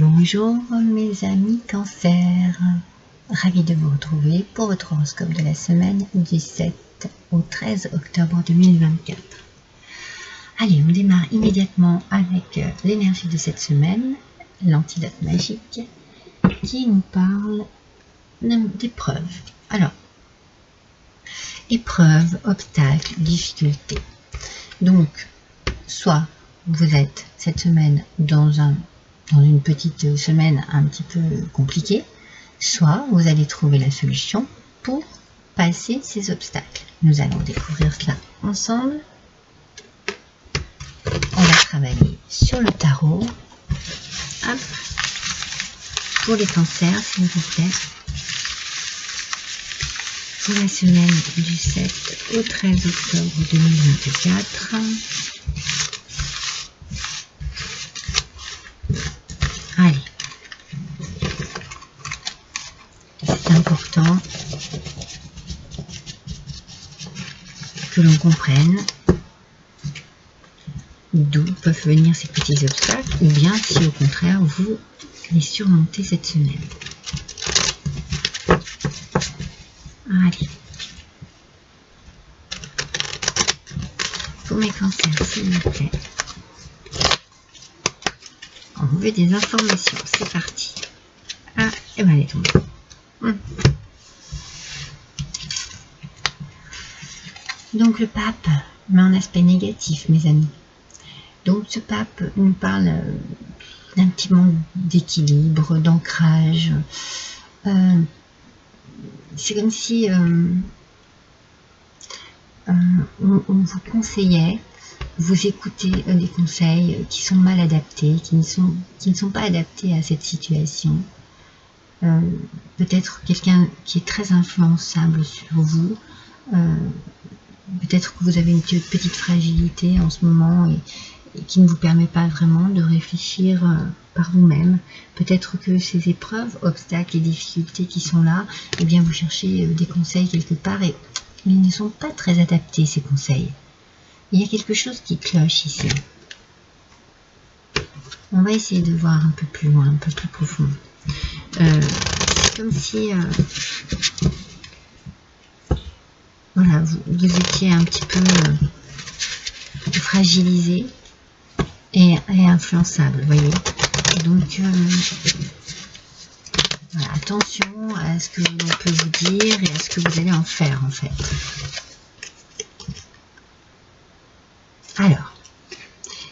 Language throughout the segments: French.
Bonjour mes amis Cancer, ravi de vous retrouver pour votre horoscope de la semaine du 7 au 13 octobre 2024. Allez, on démarre immédiatement avec l'énergie de cette semaine, l'antidote magique, qui nous parle d'épreuves. Alors, épreuves, obstacles, difficultés. Donc, soit vous êtes cette semaine dans une petite semaine un petit peu compliquée, soit vous allez trouver la solution pour passer ces obstacles. Nous allons découvrir cela ensemble. On va travailler sur le tarot. Hop. Pour les cancers, s'il vous plaît. Pour la semaine du 7 au 13 octobre 2024. Allez. C'est important que l'on comprenne d'où peuvent venir ces petits obstacles, ou bien si au contraire vous les surmontez cette semaine. Allez. Pour mes cancers, s'il vous plaît. On veut des informations, c'est parti. Ah, et ben elle est tombée. Donc le pape met un aspect négatif, mes amis. Donc ce pape nous parle d'un petit manque d'équilibre, d'ancrage. C'est comme si on vous conseillait, vous écoutez des conseils qui sont mal adaptés, qui ne sont pas adaptés à cette situation. Peut-être quelqu'un qui est très influençable sur vous. Peut-être que vous avez une petite fragilité en ce moment et qui ne vous permet pas vraiment de réfléchir par vous-même. Peut-être que ces épreuves, obstacles et difficultés qui sont là, eh bien vous cherchez des conseils quelque part et ils ne sont pas très adaptés, ces conseils. Il y a quelque chose qui cloche ici. On va essayer de voir un peu plus loin, un peu plus profond. C'est comme si voilà, vous étiez un petit peu fragilisé et influençable, vous voyez. Donc, voilà, attention à ce que l'on peut vous dire et à ce que vous allez en faire, en fait. Alors,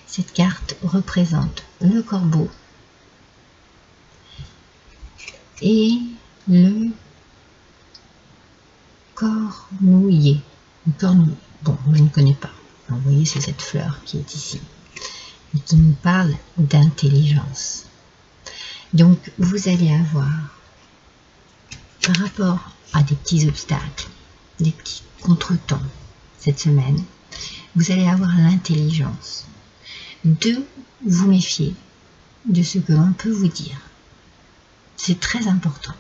cette carte représente le corbeau et le cornouiller. Le cornouiller. Bon, je ne connais pas. Donc, vous voyez, c'est cette fleur qui est ici et qui nous parle d'intelligence. Donc, vous allez avoir, par rapport à des petits obstacles, des petits contretemps cette semaine, vous allez avoir l'intelligence de vous méfier de ce que l'on peut vous dire. C'est très important.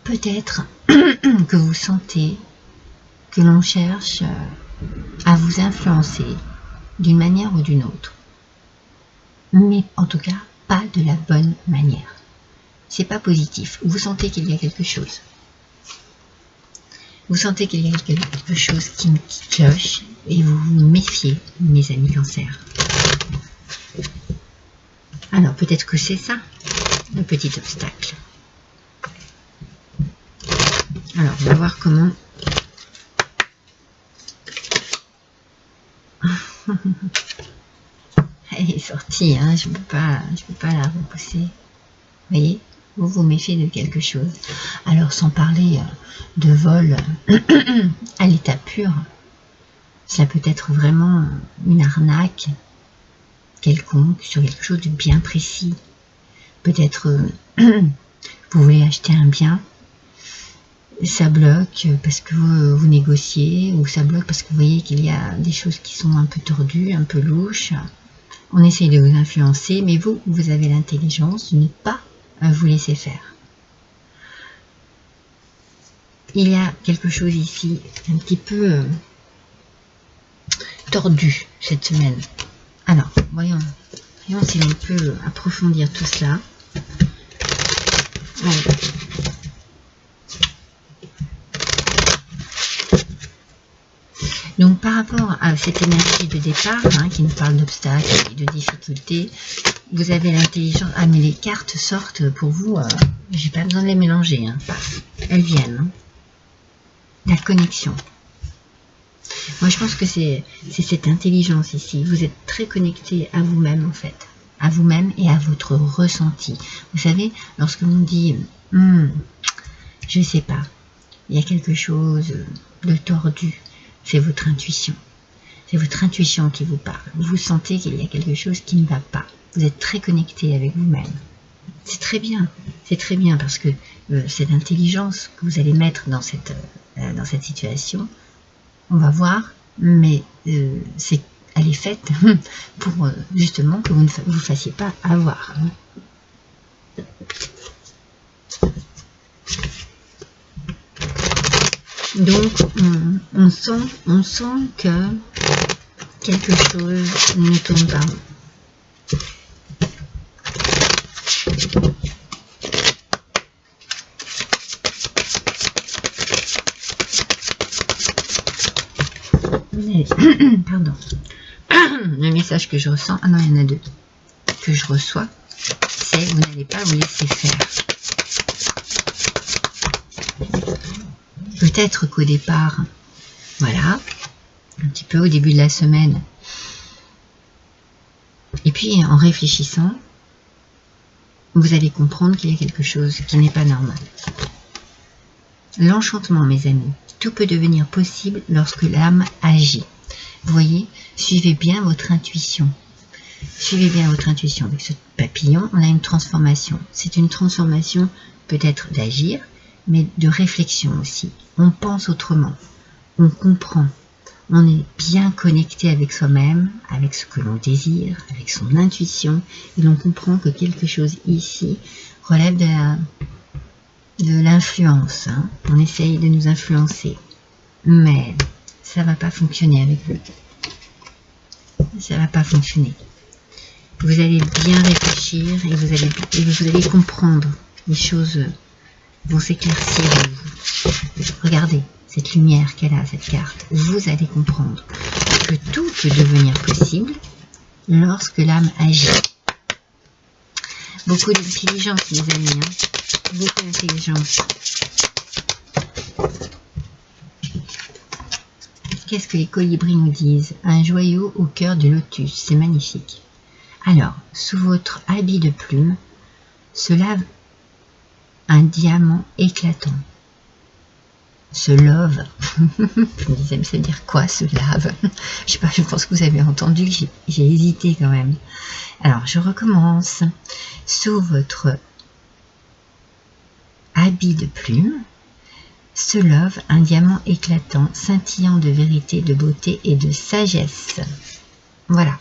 Peut-être que vous sentez que l'on cherche à vous influencer d'une manière ou d'une autre. Mais en tout cas, pas de la bonne manière. C'est pas positif. Vous sentez qu'il y a quelque chose. Vous sentez qu'il y a quelque chose qui cloche et vous vous méfiez, mes amis Cancer. Alors peut-être que c'est ça, le petit obstacle. Alors on va voir comment. Elle est sortie, hein, je peux pas la repousser. Vous voyez, vous vous méfiez de quelque chose. Alors sans parler de vol à l'état pur, ça peut être vraiment une arnaque quelconque sur quelque chose de bien précis. Peut-être vous voulez acheter un bien, ça bloque parce que vous négociez, ou ça bloque parce que vous voyez qu'il y a des choses qui sont un peu tordues, un peu louches. On essaye de vous influencer, mais vous avez l'intelligence de ne pas vous laisser faire. Il y a quelque chose ici un petit peu tordu cette semaine. Alors, voyons si on peut approfondir tout cela. Allez. Donc, par rapport à cette énergie de départ, hein, qui nous parle d'obstacles et de difficultés, vous avez l'intelligence. Ah, mais les cartes sortent pour vous, j'ai pas besoin de les mélanger. Hein. Elles viennent. Hein. La connexion. Moi, je pense que c'est cette intelligence ici. Vous êtes très connecté à vous-même, en fait. À vous-même et à votre ressenti. Vous savez, lorsque l'on dit je sais pas, il y a quelque chose de tordu, c'est votre intuition. C'est votre intuition qui vous parle. Vous sentez qu'il y a quelque chose qui ne va pas. Vous êtes très connecté avec vous-même. C'est très bien. C'est très bien parce que cette intelligence que vous allez mettre dans cette situation, on va voir, mais elle est faite pour justement que vous ne vous fassiez pas avoir. Donc, on sent que quelque chose ne tourne pas. Pardon. Le message que je ressens, ah non, il y en a deux, que je reçois, c'est vous n'allez pas vous laisser faire. Peut-être qu'au départ, voilà, un petit peu au début de la semaine, et puis en réfléchissant, vous allez comprendre qu'il y a quelque chose qui n'est pas normal. L'enchantement, mes amis, tout peut devenir possible lorsque l'âme agit. Vous voyez, suivez bien votre intuition. Suivez bien votre intuition. Avec ce papillon, on a une transformation. C'est une transformation peut-être d'agir, mais de réflexion aussi. On pense autrement. On comprend. On est bien connecté avec soi-même, avec ce que l'on désire, avec son intuition. Et l'on comprend que quelque chose ici relève de l'influence. Hein. On essaye de nous influencer. Mais ça ne va pas fonctionner avec vous. Ça ne va pas fonctionner. Vous allez bien réfléchir et vous allez comprendre. Les choses vont s'éclaircir en vous. Regardez cette lumière qu'elle a, cette carte. Vous allez comprendre que tout peut devenir possible lorsque l'âme agit. Beaucoup d'intelligence, mes amis. Hein. Beaucoup d'intelligence. Qu'est-ce que les colibris nous disent? Un joyau au cœur du lotus, c'est magnifique. Alors, sous votre habit de plume, se lave un diamant éclatant. Se love. Je me disais, mais ça veut dire quoi, se lave? Je sais pas, je pense que vous avez entendu, j'ai hésité quand même. Alors, je recommence. Sous votre habit de plume, se love un diamant éclatant, scintillant de vérité, de beauté et de sagesse. Voilà.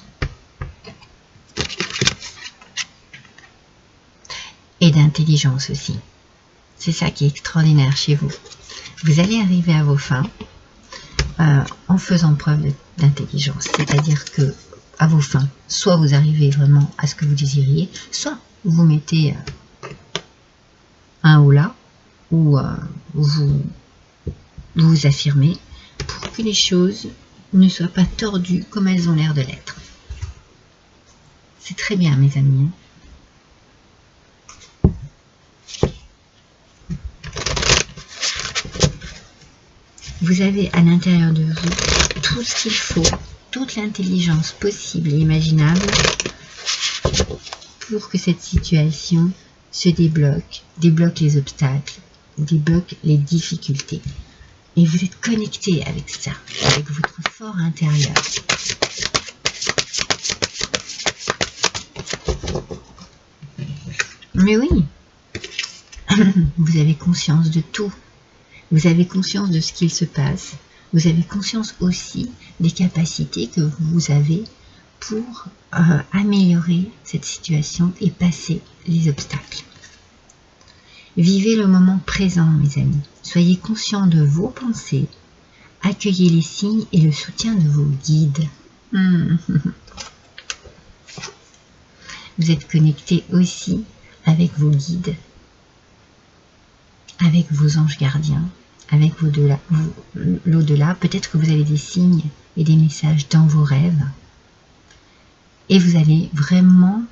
Et d'intelligence aussi. C'est ça qui est extraordinaire chez vous. Vous allez arriver à vos fins en faisant preuve d'intelligence. C'est-à-dire que à vos fins, soit vous arrivez vraiment à ce que vous désiriez, soit vous mettez un haut là, ou vous affirmez pour que les choses ne soient pas tordues comme elles ont l'air de l'être. C'est très bien, mes amis. Vous avez à l'intérieur de vous tout ce qu'il faut, toute l'intelligence possible et imaginable pour que cette situation se débloque les obstacles, débloque les difficultés. Et vous êtes connecté avec ça, avec votre fort intérieur. Mais oui, vous avez conscience de tout. Vous avez conscience de ce qu'il se passe. Vous avez conscience aussi des capacités que vous avez pour améliorer cette situation et passer les obstacles. Vivez le moment présent, mes amis. Soyez conscients de vos pensées. Accueillez les signes et le soutien de vos guides. Vous êtes connecté aussi avec vos guides, avec vos anges gardiens, avec l'au-delà. Peut-être que vous avez des signes et des messages dans vos rêves. Et vous allez vraiment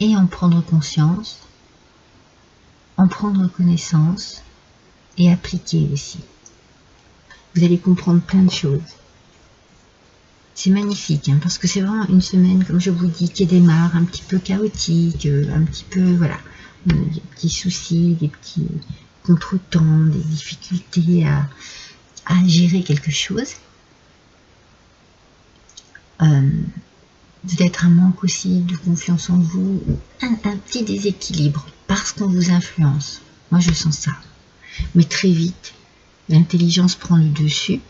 et en prendre conscience, en prendre connaissance et appliquer aussi. Vous allez comprendre plein de choses. C'est magnifique, hein, parce que c'est vraiment une semaine, comme je vous dis, qui démarre un petit peu chaotique, un petit peu, voilà, des petits soucis, des petits contretemps, des difficultés à gérer quelque chose. Peut-être un manque aussi de confiance en vous, un petit déséquilibre, parce qu'on vous influence. Moi, je sens ça. Mais très vite, l'intelligence prend le dessus,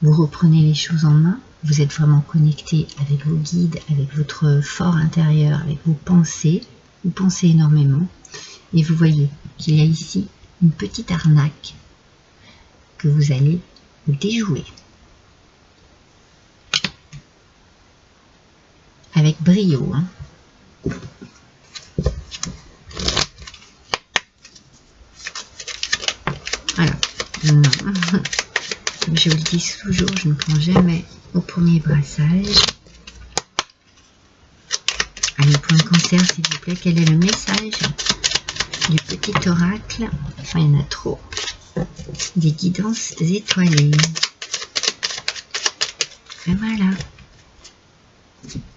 vous reprenez les choses en main, vous êtes vraiment connecté avec vos guides, avec votre fort intérieur, avec vos pensées, vous pensez énormément, et vous voyez qu'il y a ici une petite arnaque que vous allez déjouer. Avec brio, hein. Alors, non. Je vous le dis toujours, je ne prends jamais au premier brassage. Allez, pour le cancer, s'il vous plaît, quel est le message du petit oracle? Enfin, il y en a trop. Des guidances étoilées. Et voilà.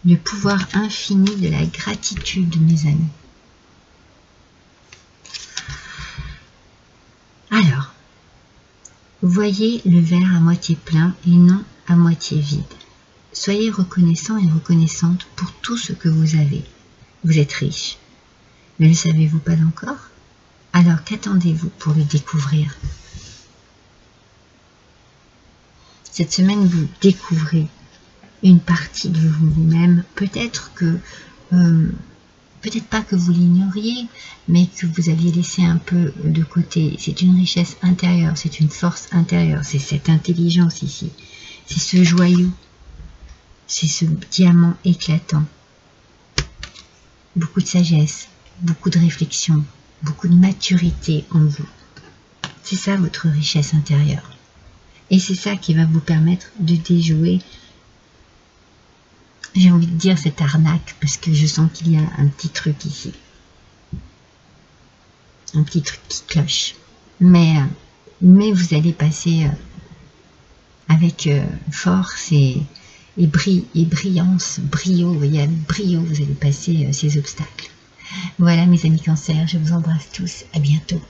Le pouvoir infini de la gratitude, mes amis. Alors, voyez le verre à moitié plein et non à moitié vide. Soyez reconnaissant et reconnaissante pour tout ce que vous avez. Vous êtes riche. Ne le savez-vous pas encore? Alors qu'attendez-vous pour le découvrir? Cette semaine, vous découvrez une partie de vous-même. Peut-être que, peut-être pas que vous l'ignoriez, mais que vous aviez laissé un peu de côté. C'est une richesse intérieure, c'est une force intérieure, c'est cette intelligence ici. C'est ce joyau, c'est ce diamant éclatant. Beaucoup de sagesse, beaucoup de réflexion, beaucoup de maturité en vous. C'est ça votre richesse intérieure. Et c'est ça qui va vous permettre de déjouer, j'ai envie de dire cette arnaque, parce que je sens qu'il y a un petit truc ici. Un petit truc qui cloche. Mais vous allez passer avec force et brillance, brio, vous voyez, avec brio, vous allez passer ces obstacles. Voilà mes amis cancer, je vous embrasse tous, à bientôt.